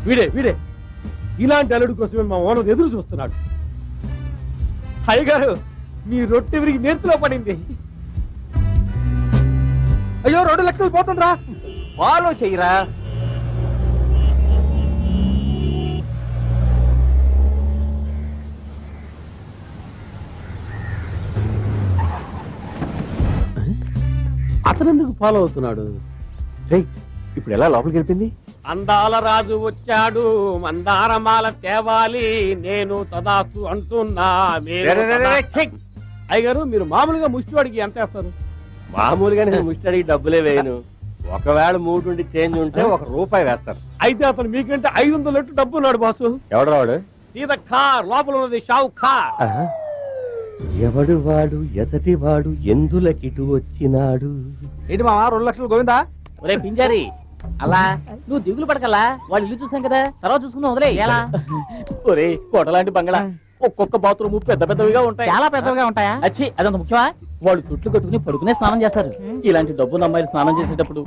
వీడే ఇలాంటి అల్లుడి కోసమే మా ఓనర్ ఎదురు చూస్తున్నాడు. అయ్యగారు మీ రొట్టె విరిగి నేర్చులో పడింది. అయ్యో 2 లక్షలు పోతుందిరా. ఫాలో చెయ్యరా. అతనెందుకు ఫాలో అవుతున్నాడు? ఇప్పుడు ఎలా లోపలికి వెళ్ళింది? అందాల రాజు వచ్చాడు, మందారమాల తేవాలి, నేను తదాస్తు అంటున్నా. అయ్యగారు మీరు మామూలుగా ముష్టివాడికి ఎంత వేస్తారు? మామూలుగా నేను ముష్టడికి డబ్బులే వేయను. ఒకవేళ 3 నుండి చేంజ్ ఉంటే ₹1 వేస్తారు. అయితే అతను మీకంటే 500 డబ్బు ఉన్నాడు బాసు. ఎవడు రావాడు? సీతఖార్ లోపల ఉన్నది షావుఖార్. ఎవడు వాడు ఎదటి వాడు ఎందులకిటు వచ్చినాడు? ఏంటి మామ 2 లక్షలు గోవిందా? ఒరే పింజారి, అలా నువ్వు దిగులు పడకల్లా, వాళ్ళు ఇల్లు చూసాం కదా, తర్వాత చూసుకుందాం, వదిలే. ఎలా? ఒరే కోటలాంటి బంగళా, ఒక్కొక్క బాత్రూమ్ పెద్ద పెద్దవిగా ఉంటాయి. చాలా పెద్దగా ఉంటాయా? అచ్చి అదంత ముఖ్యమా? వాళ్ళు చుట్లు కట్టుకుని పడుకునే స్నానం చేస్తారు. ఇలాంటి డబ్బున్న అమ్మాయిలు స్నానం చేసేటప్పుడు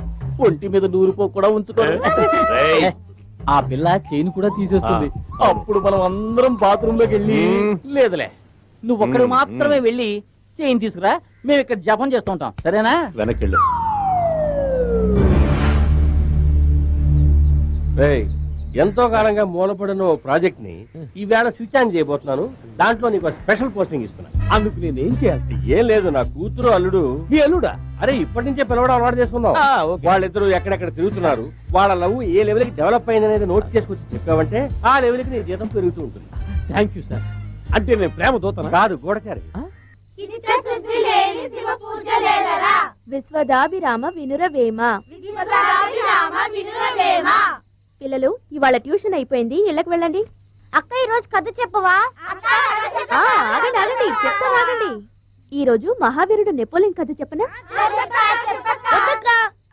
ఒంటి మీద నూరుపో కూడా ఉంచుకోరు. ఆ పిల్ల చైన్ కూడా తీసేస్తుంది. అప్పుడు మనం అందరం బాత్రూమ్ లోకి వెళ్ళి, లేదులే నువ్వు ఒక్కడు మాత్రమే వెళ్ళి చైన్ తీసుకురా, మేము ఇక్కడ జపం చేస్తూ ఉంటాం, సరేనా? వెనక్కి వెళ్ళు. ఎంతో కాలంగా మూలపడిన ప్రాజెక్ట్ ని ఈవేళ స్విచ్ ఆన్ చేయబోతున్నాను. దాంట్లో నీకు స్పెషల్ పోస్టింగ్ ఇస్తున్నా. అందుకు నేను ఏం చేయాలి? ఏం లేదు, నా కూతురు అల్లుడు. మీ అల్లుడా? అరే ఇప్పటి నుంచే పిలవడం అలవాటు చేసుకుందాం. వాళ్ళిద్దరు ఎక్కడెక్కడ తిరుగుతున్నారు, వాళ్ళ లవ్ ఏ లెవెల్ కి డెవలప్ అయింది అనేది నోట్ చేసుకొచ్చి చెప్పావంటే ఆ లెవెల్ కి నీ జీతం పెరుగుతూ ఉంటుంది. Thank you sir. అంటే నేను ప్రేమ దూతనా? కాదు, గూఢచారి. విశ్వదాభిరామ వినురవేమ. పిల్లలు ఇవాళ ట్యూషన్ అయిపోయింది, ఇళ్ళకి వెళ్ళండి. అక్క ఈ రోజు కథ చెప్పవా? ఆగండి ఆగండి, చెప్తాను ఆగండి. ఈ రోజు మహావీరుడు నెపోలియన్ కథ చెప్పనా?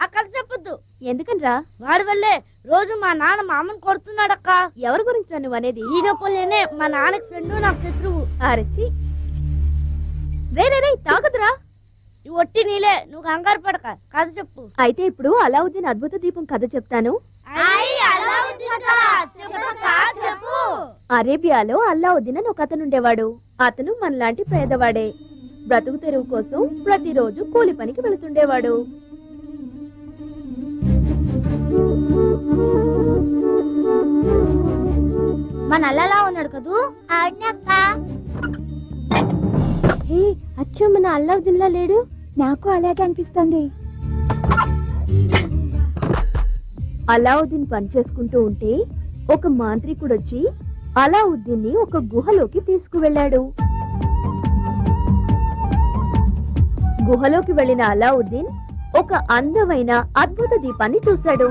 ఆ కథ చెప్పొద్దు. ఎందుకనరా? వాడి వల్లే రోజు మా నాన్న మా అమ్మని కొడుతున్నాడక్క. ఎవరి గురించి నువ్వు అనేది? ఈ నెపోలియనే మా నాన్నకి ఫ్రెండ్, నాకు శత్రువు. ఆరచ్చి రే తాగదురా. ఈ ఒట్టి నీలే, నువ్వు కంగారు పడక, కథ చెప్పు. అయితే ఇప్పుడు అలావుద్దీన్ అద్భుత దీపం కథ చెప్తాను. అరేబియాలో అల్లావుద్దీన్ అని ఒక అతను ఉండేవాడు. అతను మనలాంటి పేదవాడే. బ్రతుకు తెరువు కోసం ప్రతిరోజు కూలి పనికి వెళుతుండేవాడు. మన అల్లలా ఉన్నాడు కదూ? హే, అచ్చో మన అల్లావుద్దీన్ లా లేడు. నాకు అలాగే అనిపిస్తుంది. అలావుద్దీన్ పని చేసుకుంటూ ఉంటే ఒక మాంత్రికుడు వచ్చి అలావుద్దీన్ ని ఒక గుహలోకి తీసుకువెళ్ళాడు. గుహలోకి వెళ్లిన అలావుద్దీన్ ఒక అందమైన అద్భుత దీపాన్ని చూశాడు.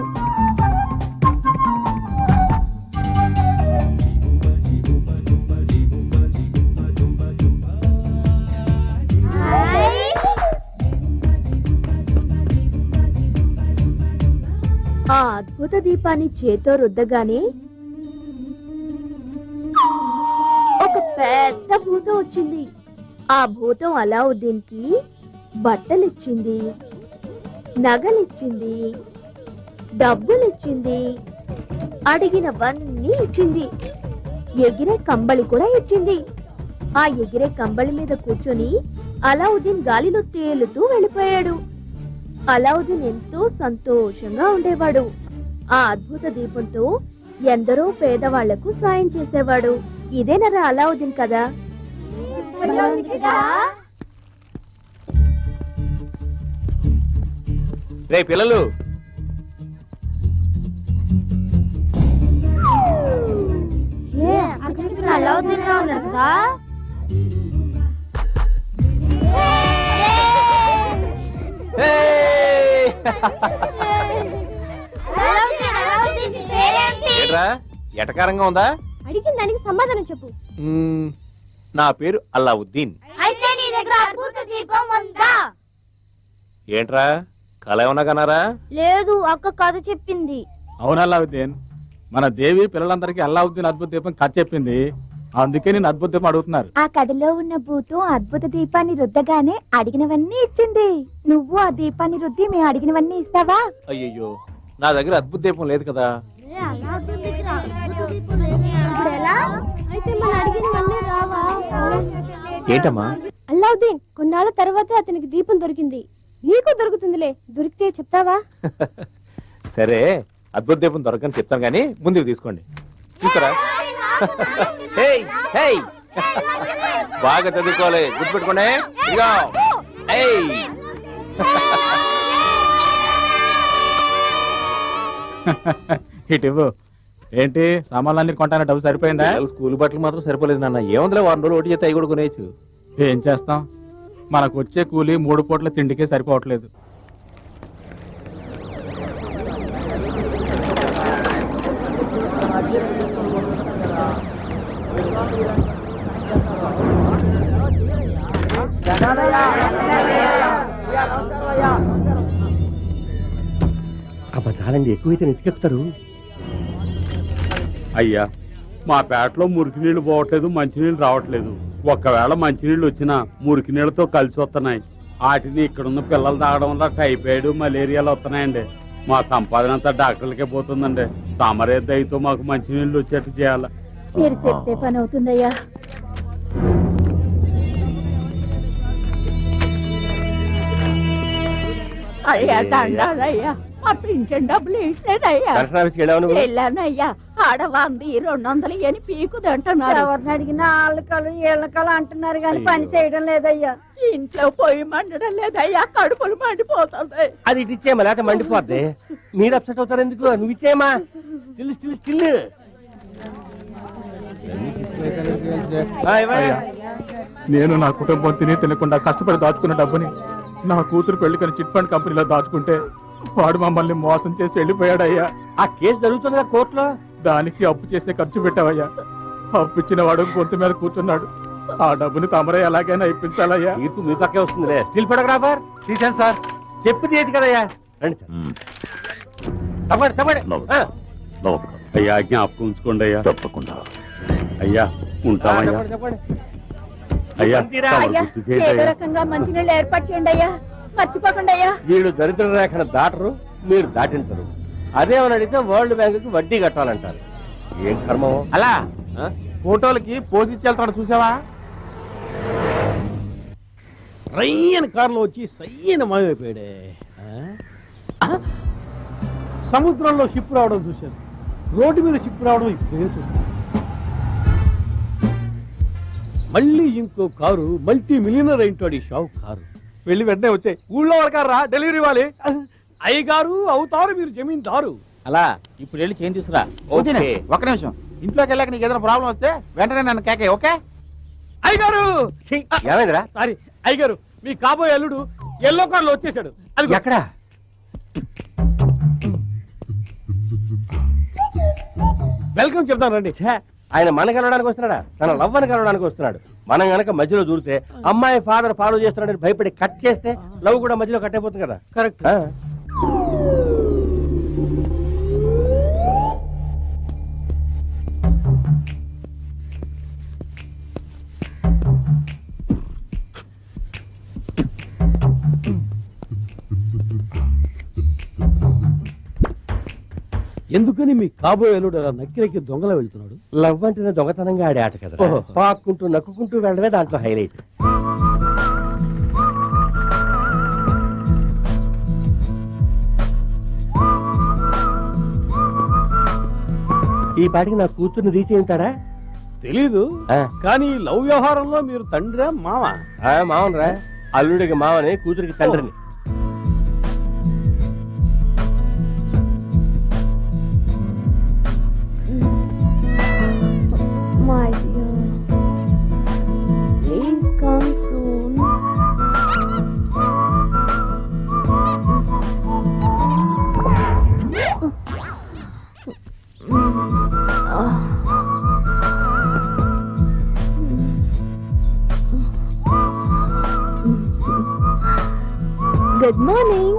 ఆ అద్భుత దీపాన్ని చేతో రుద్దగానే ఒక పెద్ద భూతం వచ్చింది. ఆ భూతం అలావుద్దీన్ కి బట్టలిచ్చింది, నగలిచ్చింది, డబ్బులిచ్చింది, అడిగినవన్నీ ఇచ్చింది. ఎగిరే కంబళి కూడా ఇచ్చింది. ఆ ఎగిరే కంబళి మీద కూర్చొని అలావుద్దీన్ గాలిలో తేలుతూ వెళ్ళిపోయాడు. అలావుద్దీన్ ఎంతో సంతోషంగా ఉండేవాడు. ఆ అద్భుత దీపంతో ఎందరో పేదవాళ్లకు సాయం చేసేవాడు. ఇదేనరా అలావుద్దీన్ కదా? రే పిల్లలు, అలావుద్దీన్ లా ఉన్నాడు కదా? ఎటకారంగా ఉందా? అడిగిన దానికి సమాధానం చెప్పు. నా పేరు అల్లావుద్దీన్. అయితే నీ దగ్గర అద్భుత దీపం ఉందా? ఏంట్రా కళ ఏమన్నా కన్నారా? లేదు, అక్క కథ చెప్పింది. అవును అల్లావుద్దీన్, మన దేవి పిల్లలందరికీ అల్లావుద్దీన్ అద్భుత దీపం కథ చెప్పింది. అందుకే నేను అద్భుత దీపం అడుగుతున్నారు. ఆ కథలో ఉన్న భూతం అద్భుత దీపాన్ని రుద్దగానే అడిగినవన్నీ ఇచ్చింది. నువ్వు ఆ దీపాన్ని రుద్ది మేము అడిగినవన్నీ ఇస్తావా? అయ్యయ్యో, నా దగ్గర అద్భుత దీపం లేదు కదా. అయితే మన అడిగినవన్నీ రావా? ఏంటమ్మా? అల్లావుద్దీన్ కొన్నాళ్ళ తర్వాత అతనికి దీపం దొరికింది, నీకు దొరుకుతుందిలే. దొరికితే చెప్తావా? సరే, అద్భుత దీపం దొరకని చెప్తాను కానీ ముందుకు తీసుకోండి. చూస్తారా? Hey, hey. బాగా చదువుకోవాలి, గుర్తుపెట్టుకోండి. ఇదిగో. ఏయ్. ఇటు ఏంటి సామాన్లన్నీ కొంటానే డబ్బు సరిపోయిందా? పిల్లల స్కూల్ బట్టలు మాత్రం సరిపోలేదు నాన్న. ఏముందిలే, 1 రోజులు ఒకటి చేస్తే అవి కూడా కొనేయచ్చు. ఏం చేస్తాం, మనకు వచ్చే కూలి 3 పూట్ల తిండికే సరిపోవట్లేదు. అబ్బా చాలండి, ఎక్కువైతే నెత్తికెక్కుతారు. అయ్యా, మా పేటలో మురికి నీళ్లు పోవట్లేదు, మంచినీళ్ళు రావట్లేదు. ఒకవేళ మంచినీళ్ళు వచ్చినా మురికి నీళ్ళతో కలిసి వస్తున్నాయి. వాటిని ఇక్కడున్న పిల్లలు తాగడం వల్ల టైఫాయిడ్, మలేరియాలు వస్తున్నాయండి. మా సంపాదన అంతా డాక్టర్లకే పోతుందండి. తమరే దయతో మాకు మంచినీళ్ళు వచ్చేట్టు చేయాలి. మీరు చెప్తే పని అవుతుందయ్యా. అయ్యా దండాలయ్యా, మా పింఛన్ డబ్బులు ఇట్లేదయ్యా. దర్శన ఆఫీస్కి వెళ్ళావు నువ్వు? వెళ్ళానయ్యా, ఆడవాంది 200 అని పీకుదంటున్నారు. ఎవరిని అడిగినా ఆళ్ళకలు ఏళ్ళకలు అంటున్నారు కానీ పని చేయడం లేదయ్యా. ఇంట్లో పొయ్యి మండడం లేదయ్యా, కడుపులు మండిపోతుంది. అది ఇటు ఇచ్చేయమా, లేకపోతే మండిపోద్ది. మీరు అప్సెట్ అవుతారు ఎందుకు? నువ్వు ఇచ్చేయమా. Still still still. నేను నా కుటుంబం తిని తినకుండా కష్టపడి దాచుకున్న డబ్బుని నా కూతురు పెళ్లికని చిట్ ఫండ్ కంపెనీలో దాచుకుంటే వాడు మమ్మల్ని మోసం చేసి వెళ్ళిపోయాడయ్యా. ఆ కేసు జరుగుతుందిగా కోర్టులో. దానికి అప్పు చేసే ఖర్చు పెట్టావయ్యా. అప్పు ఇచ్చిన వాడు గొంతు మీద కూర్చున్నాడు. ఆ డబ్బుని తమరే ఎలాగైనా ఇప్పించాలయ్యా. తీర్పు మీ పక్కే వస్తుందిలే. స్టిల్ ఫోటోగ్రాఫర్ తీసాను సార్. చెప్పి తీయదు కదయ్యా. రండి సార్. తప్పండి తప్పండి. నమస్కారం అయ్యా, జ్ఞాపకం ఉంచుకోండి అయ్యా. తప్పకుండా. అయ్యా, ఉంటామయ్యా. చెప్పండి చెప్పండి. అయ్యా, మంచిరా. తమరు అయ్యా, గుర్తు చేయండి ఏదో అయ్యా. రకంగా మంచినీళ్ళు ఏర్పాటు చేయండి అయ్యా, మర్చిపోకండి అయ్యా. వీళ్ళు దరిద్ర రేఖను దాటరు, మీరు దాటించరు. అదేమని అడిగితే వరల్డ్ బ్యాంకుకి వడ్డీ కట్టాలంటారు. ఏం కర్మం. అలా ఫోటోలకి పోజ్ ఇచ్చి వెళ్తాడు, చూసావా? రయ్యని కారులో వచ్చి సయ్యన మాయమైపోయాడే. సముద్రంలో షిప్ రావడం చూశాను, రోడ్డు మీద షిప్ రావడం ఇప్పుడే చూశాను. మళ్ళీ ఇంకో కారు, మల్టీ మిలియనర్ అయింటాడు ఈ షావు కారు. వెళ్ళి వెంటనే వచ్చాయి. ఊళ్ళో వాళ్ళకారా డెలివరీ ఇవ్వాలి. అయ్యగారు అవుతారు, మీరు జమీందారు. అలా ఇప్పుడు వెళ్ళి చేంజ్ తీసుకురా. ఓకే, ఒక్క నిమిషం. ఇంట్లోకి వెళ్ళాక నీకు ఏదైనా ప్రాబ్లం వస్తే వెంటనే నన్ను కేకే. ఓకే? అయ్యగారు ఏమైందిరా? సారీ అయ్యగారు, మీ కాబోయే అల్లుడు ఎల్లో కార్లో వచ్చేసాడు. అది ఎక్కడ? వెల్కమ్ చెప్తాను రండి. ఆయన మన కలవడానికి వస్తున్నాడా? తన లవ్వని కలవడానికి వస్తున్నాడు. మనం గనక మధ్యలో దూరితే అమ్మాయి ఫాదర్ ఫాలో చేస్తున్నాడని భయపడి కట్ చేస్తే లవ్ కూడా మధ్యలో కట్ అయిపోతుంది కదా. కరెక్ట్. ఎందుకని మీ కాబోయే అల్లుడు అలా నక్కి దొంగలా వెళ్తున్నాడు? లవ్ అంటేనే దొంగతనంగా ఆడే ఆట కదా. పాక్కుంటూ నక్కుకుంటూ వెళ్ళడమే దాంట్లో హైలైట్. ఈ పాటికి నా కూతుర్ని రీచ్ అయింటాడా తెలీదు, కానీ లవ్ వ్యవహారంలో మీరు తండ్రా మామ? మావనరా, అల్లుడికి మావని, కూతురికి తండ్రిని. My dear, please come soon. Good morning.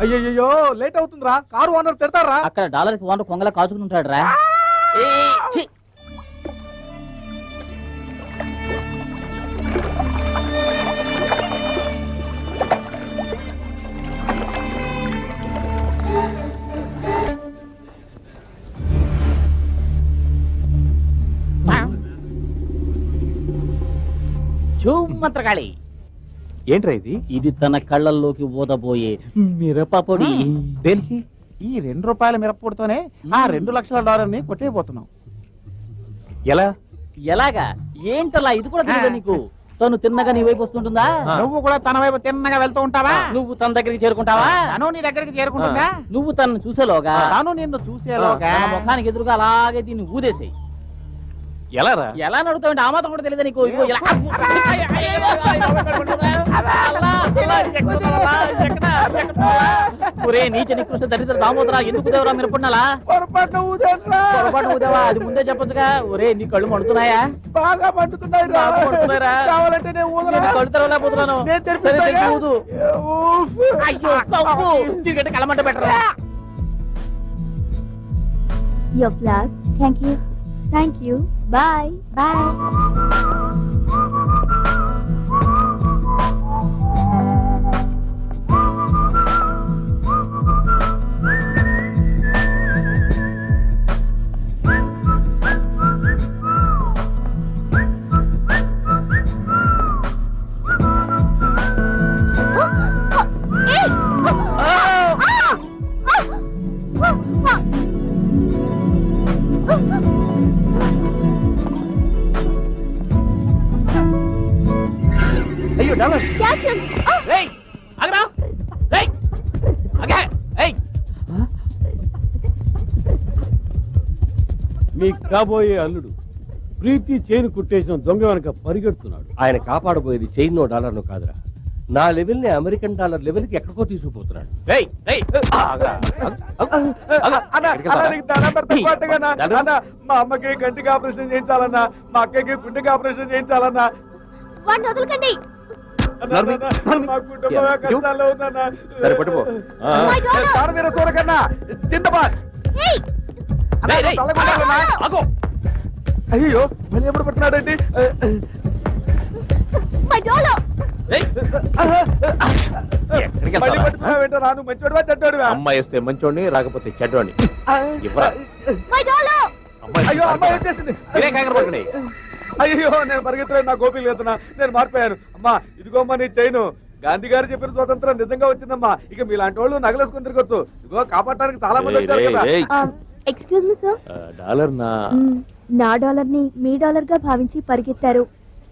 అయ్యయ్యో, లేట్ అవుతుందిరా. కారు ఓనర్ తిడతారా? అక్కడ డాలర్కి ఓనర్ కొంగలా కాచుకుంటాడు రా. మంత్రగాళి ఏంట్రా ఇది? ఇది తన కళ్ళల్లోకి ఊదబోయే మిరపపొడి. దేనికి? ఈ ₹2 మిరప్పొడితోనే ఆ $2 లక్షల కొట్టేయబోతున్నాం. ఎలా? ఎలాగా? ఏంటలా? ఇది కూడా తెలియదా నీకు? తను తిన్నగా నీ వైపు వస్తుంటుందా? నువ్వు కూడా తన వైపు తిన్నగా వెళ్తూ ఉంటావా? నువ్వు తన దగ్గరికి చేరుకుంటావా? తను నీ దగ్గరికి చేరుకుంటుందా? నువ్వు తనను చూసేలోగా తాను నిన్ను చూసేలోగా తన ముఖానికి ఎదురుగా అలాగే దీన్ని ఊదేసేయి. ఎలా రా? ఎలా నడుతావంటే ఆ మాత్రం కూడా తెలియదా నీకు? ఇదిగో ఇలా. ఒరే నీచ నికృష్ట దరిద్ర దామోదరా, ఎందుకు దేవరా మీరు పుణ్యాలా? పొరపాటు పొరపాటు ఊదేవా? అది ముందే చెప్పొచ్చుగా. ఒరే నీ కళ్ళు మండుతున్నాయా? బాగా మండుతున్నాయి రా. బాగా మండుతున్నాయిరా? కావాలంటే నేను ఊదరా? నేను కళ్ళు తెరవలేకపోతున్నాను. నేను తెరిపిస్తాగా? సరే, తెరిపి ఊదు. అయ్యో కప్పు తిరిగట్టు కలమంట పెట్టరా. Your flowers. Thank you. Thank you. Bye. Bye. అయ్యో డాలర్. Catch him. Oh. ఏయ్ ఆగరా. ఏయ్ ఆగే. ఏయ్ మీ కాబోయే అల్లుడు ప్రీతి చైన్ కుట్టేసిన దొంగ వెనక పరిగెడుతున్నాడు. ఆయన కాపాడబోయేది చైన్ $1 కాదురా, నా లెవెల్ ని అమెరికన్ డాలర్ లెవెల్ కి ఎక్కడికో తీసుకుపోతున్నాడు. ఏయ్ ఏయ్ ఆగరా. మా అమ్మకి కంటికి ఆపరేషన్ చేయించాలన్నా, మా అక్కకి గుండెకి ఆపరేషన్ చేయించాలన్నా, వాడిని వదలకండి. మా కుటుంబమే కష్టాల్లో ఉందన్నా. సరే పట్టుకో. My dollar. కారవీర సూరకన్నా జిందాబాద్. Hey. ఆగో. అయ్యో మళ్ళీ ఎప్పుడు పడుతున్నాడండి? My dollar. మళ్ళీ పట్టుకున్నావేంటో? రాను మంచోడువా చెడ్డోడువా? అమ్మాయి వస్తే మంచోడిని, రాకపోతే చెడ్డోడిని. ఇవ్వరా? My dollar. అయ్యో అమ్మాయి వచ్చేసింది. మీరే కంగారు పడకండి. అయ్యో నేను పరిగెత్తలేదు, నా గోపి లేతున్నా, నేను మారిపోయాను. అమ్మా ఇదిగోమ్మా నీ చైను. గాంధీ గారు చెప్పిన స్వాతంత్రం నిజంగా వచ్చిందమ్మా. ఇక మీలాంటి వాళ్ళు నగలేసుకుని తిరగొచ్చు. ఇదిగో కాపాడటానికి చాలా మంది వచ్చారు కదా. Excuse me, sir. డాలర్ నా నా డాలర్ ని మీ డాలర్ గా భావించి పరిగెత్తారు.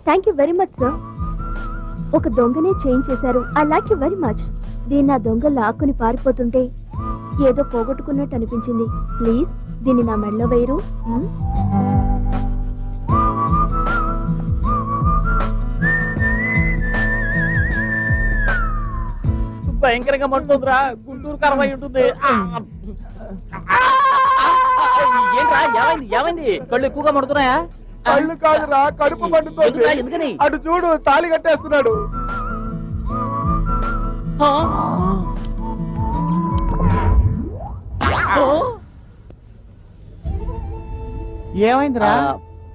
Thank you very much sir. ఒక దొంగనే చేంజ్ చేశారు. I like you very much. దీన్ని ఆ దొంగ లాక్కుని పారిపోతుంటే ఏదో పోగొట్టుకున్నట్టు అనిపించింది. ప్లీజ్ దీన్ని నా మెడలో వేయరు. భయంకరంగా మంటుందిరా. గుంటూరు కరవై ఉంటుంది. ఏంట్రా ఏమైంది? ఏమైంది? కళ్ళు ఎక్కువగా మండుతున్నాయా? కళ్ళు కాదురా, కడుపు మండుతోంది. ఎందుకురా? ఎందుకని? అటు చూడు, తాళి కట్టేస్తున్నాడు. ఏమైందిరా?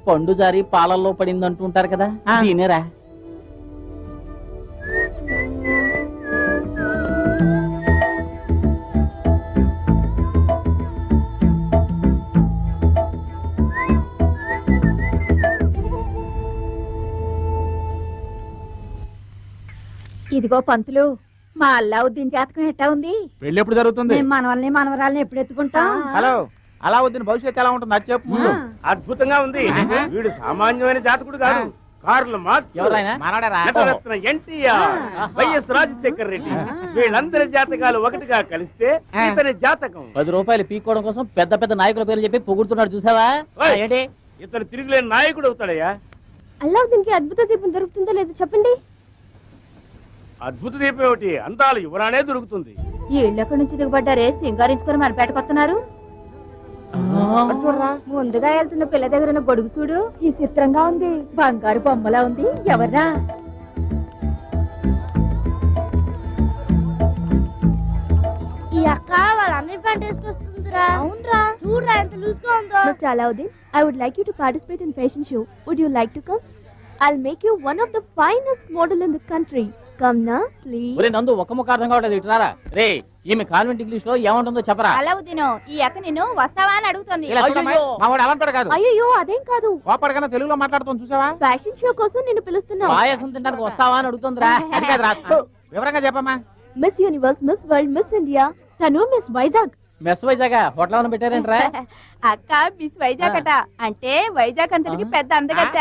పండు జారి పాలల్లో పడింది అంటుంటారు కదా, దీనేరా. ఇదిగో పంతులు, మా అల్లావుద్దీన్ జాతకం ఎట్టా ఉంది? పెళ్లి ఎప్పుడు జరుగుతుంది? మేము మనవల్ని మనవరాల్ని ఎప్పుడు ఎత్తుకుంటాం? హలో, అలావుద్దీన్ భవిష్యత్తు ఎలా ఉంటుంది అది చెప్పు ముందు. అద్భుతంగా ఉంది. వీడు సామాన్యమైన జాతకుడు కాదు. కార్ల మార్క్స్, ఎవరైనా? నటరత్న ఎన్టీఆర్, వైఎస్ రాజశేఖర రెడ్డి, వీళ్ళందరి జాతకాలు ఒకటిగా కలిస్తే ఇతని జాతకం. ₹10 పీక్కోవడం కోసం పెద్ద పెద్ద నాయకుల పేర్లు చెప్పి పొగుడుతున్నాడు చూసావా? ఓయ్, ఏంటి? ఇతను తిరుగులేని నాయకుడు అవుతాడయ్యా. అల్లావుద్దీన్ కి అద్భుత దీపం దొరుకుతుందో లేదో చెప్పండి. అద్భుత దీపం ఏమిటి, అందాలు యువరానే దొరుకుతుంది. ఈ ఇళ్ళు ఎక్కడి నుంచి దిగబడ్డారే? సింగారించుకుని మన పేటకొస్తున్నారు. ముందుగా వెళ్తున్న పిల్ల దగ్గర ఉన్న గొడుగు చూడు, ఈ చిత్రంగా ఉంది. బంగారు బొమ్మలా ఉంది. ఎవర్రా? ఈ అక్క వాళ్ళందరి ప్యాంట్ వేసుకొస్తుందిరా. అవునరా, చూడరా ఎంత లూజ్ గా ఉందో. Mr. Alauddin, I would like you to participate in fashion show. Would you like to come? I'll make you one of the finest model in the country. Come na, please. ఒరే నందు, ఒక్క ముఖ అర్థం కావట్లేదు. ఇటు రారా. రే ఈమె కాన్వెంట్ ఇంగ్లీష్ లో ఏమంటుందో చెప్పరా? అలావుద్దీను ఈ అక్క నిన్ను వస్తావా అని అడుగుతుంది. ఇలా చూడమ్మా, మా వాడు అలంటాడు కాదు అయ్యో అదేం కాదు, కోపడగానే తెలుగులో మాట్లాడుతాం చూసావా? ఫ్యాషన్ షో కోసం నిన్ను పిలుస్తున్నాం. పాయసం తినడానికి వస్తావా అని అడుగుతుందిరా. అది కాదు రా, వివరంగా చెప్పమ్మా. Miss Universe, Miss World, Miss India, తను Miss Vizag. Mess Vizag hotel ఏమైనా పెట్టారేంట్రా? అక్క మిస్ వైజాగ్ అట, అంటే వైజాగ్ అంతటికి పెద్ద అందగత్త.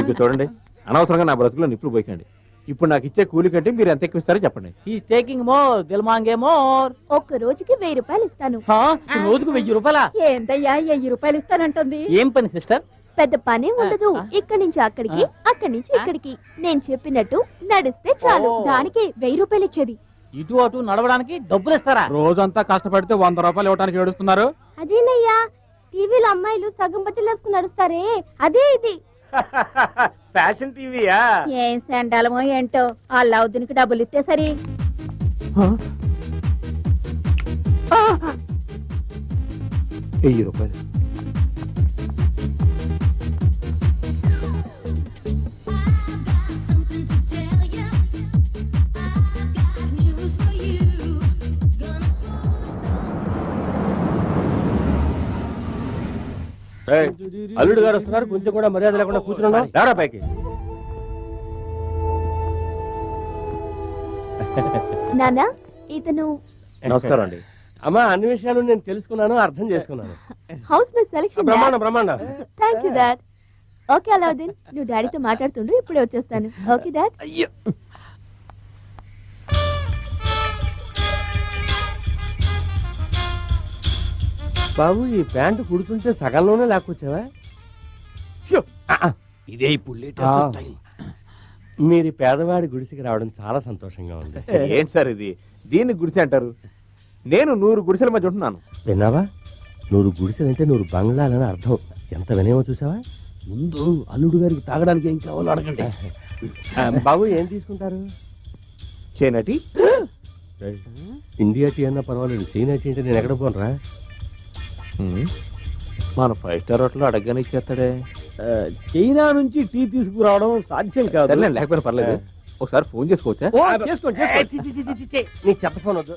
ఇది చూడండి, అనవసరంగా నా బ్రతుకులో నిప్పులు పోయికండి. ఇప్పుడు నాకు ఇచ్చే కూలి కంటే మీరు ఎంత ఎక్కువ ఇస్తారో చెప్పండి. ఈస్ టేకింగ్ మోర్, దిల్ మాంగే మోర్. ఒక్క రోజుకి 1000 రూపాయలు ఇస్తాను. రోజుకు 1000 రూపాయలా? ఏంటయ్యా 1000 రూపాయలు ఇస్తానంటుంది. ఏం పని సిస్టర్? పెద్ద పనే ఉండదు. ఇక్కడి నుంచి అక్కడికి, అక్కడి నుంచి ఇక్కడికి నేను చెప్పినట్టు నడిస్తే చాలు. దానికి 1000 రూపాయలు ఇచ్చేది. ఇటు అటు నడవడానికి డబ్బులు ఇస్తారా? రోజంతా కష్టపడితే 100 రూపాయలు ఇవ్వడానికి ఏడుస్తున్నారు. అదేనయ్యా, టీవీలో అమ్మాయిలు సగం బట్టలు వేసుకుని నడుస్తారే, అదే ఇది. ఫ్యాషన్ టీవీయా? ఏం సండాలమో ఏంటో, ఆ లౌద్దునికి డబ్బులు ఇస్తే సరి. 1000 రూపాయలు. అల్లుడు గారు వస్తున్నారు, కొంచెం కూడా మర్యాద లేకుండా కూర్చున్నాడు. ఎవరా పైకి? నానా, ఇతను నమస్కారం అండి. అమ్మా, అన్ని విషయాలు నేను తెలుసుకున్నాను, అర్థం చేసుకున్నాను. Housemate selection. బ్రహ్మాండం బ్రహ్మాండం. Thank you dad. Okay Alauddin, నువ్వు డాడీతో మాట్లాడుతుండు, ఇప్పుడే వచ్చేస్తాను. Okay dad. బాబు, ఈ ప్యాంటు కుడుతుంటే సగంలోనే లాక్కొచ్చావా? ఇదే ఇప్పుడు లేటెస్ట్ స్టైల్. మీరు ఈ పేదవాడి గుడిసికి రావడం చాలా సంతోషంగా ఉంది. ఏంటి సార్ ఇది? దీన్ని గుడిసె అంటారు? నేను 100 గుడిసెల మధ్య ఉంటున్నాను. విన్నావా? 100 గుడిసెలంటే 100 బంగ్లాలని అర్థం. ఎంత వినేమో చూసావా? ముందు అల్లుడు గారికి తాగడానికి ఏం కావాలో అడగండి. బాబు, ఏం తీసుకుంటారు? చేనటి ఇండియా టీ అన్నా పర్వాలేదు, చైనా టీ అంటే నేను ఎక్కడ పోనరా? మన 5 స్టార్ హోటల్ అడగగానే ఇచ్చేస్తాడే. చైనా నుంచి టీ తీసుకురావడం సాధ్యం కాదు. లేకపోయినా పర్లేదు, ఒకసారి ఫోన్ చేసుకోవచ్చా? చేసుకోండి. నీకు చెప్ప ఫోన్ వద్దు.